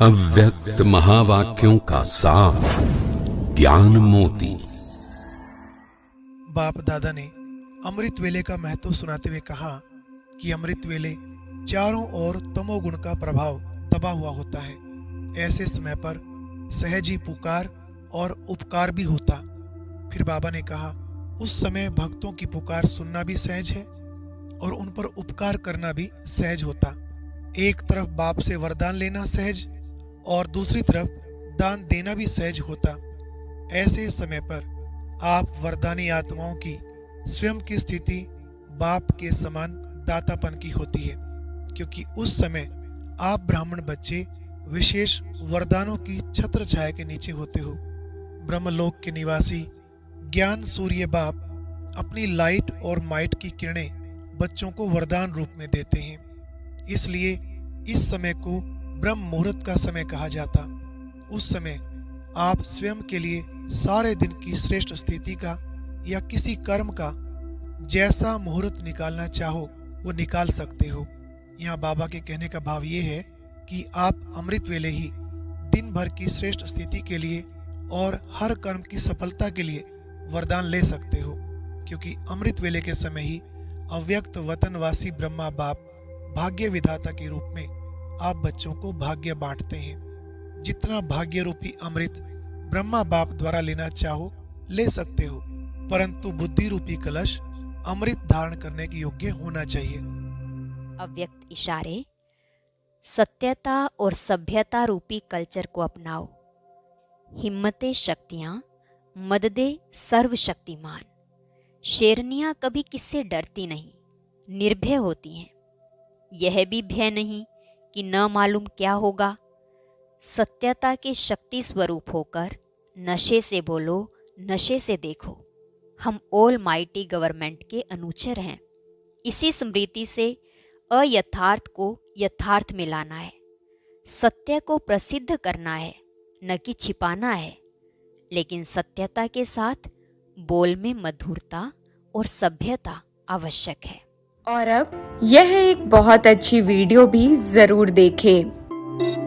अव्यक्त महावाक्यों का सार ज्ञान मोती। बाप दादा ने अमृत वेले का महत्व सुनाते हुए कहा कि अमृत वेले चारों ओर तमोगुण का प्रभाव दबा हुआ होता है। ऐसे समय पर सहजी पुकार और उपकार भी होता। फिर बाबा ने कहा, उस समय भक्तों की पुकार सुनना भी सहज है और उन पर उपकार करना भी सहज होता। एक तरफ बाप से वरदान लेना सहज और दूसरी तरफ दान देना भी सहज होता। ऐसे समय पर आप वरदानी आत्माओं की स्वयं की स्थिति बाप के समान दातापन की होती है, क्योंकि उस समय आप ब्राह्मण बच्चे विशेष वरदानों की छत्र छाया के नीचे होते हो। ब्रह्मलोक के निवासी ज्ञान सूर्य बाप अपनी लाइट और माइट की किरणें बच्चों को वरदान रूप में देते हैं। इसलिए इस समय को ब्रह्म मुहूर्त का समय कहा जाता। उस समय आप स्वयं के लिए सारे दिन की श्रेष्ठ स्थिति का या किसी कर्म का जैसा मुहूर्त निकालना चाहो वो निकाल सकते हो। यहाँ बाबा के कहने का भाव ये है कि आप अमृत वेले ही दिन भर की श्रेष्ठ स्थिति के लिए और हर कर्म की सफलता के लिए वरदान ले सकते हो, क्योंकि अमृत वेले के समय ही अव्यक्त वतनवासी ब्रह्मा बाप भाग्य विधाता के रूप में आप बच्चों को भाग्य बांटते हैं। जितना भाग्य रूपी अमृत ब्रह्मा बाप द्वारा लेना चाहो ले सकते हो, परंतु बुद्धि रूपी कलश अमृत धारण करने के योग्य होना चाहिए। अव्यक्त इशारे, सत्यता और सभ्यता रूपी कल्चर को अपनाओ। हिम्मते शक्तियां, मददे सर्वशक्तिमान। शेरनियां कभी किससे डरती नहीं, निर्भय होती हैं। यह भी भय नहीं कि न मालूम क्या होगा। सत्यता के शक्ति स्वरूप होकर नशे से बोलो, नशे से देखो। हम ऑल माइटी गवर्नमेंट के अनुचर हैं। इसी स्मृति से अयथार्थ को यथार्थ में लाना है। सत्य को प्रसिद्ध करना है, न कि छिपाना है। लेकिन सत्यता के साथ बोल में मधुरता और सभ्यता आवश्यक है। और अब यह एक बहुत अच्छी वीडियो भी जरूर देखें।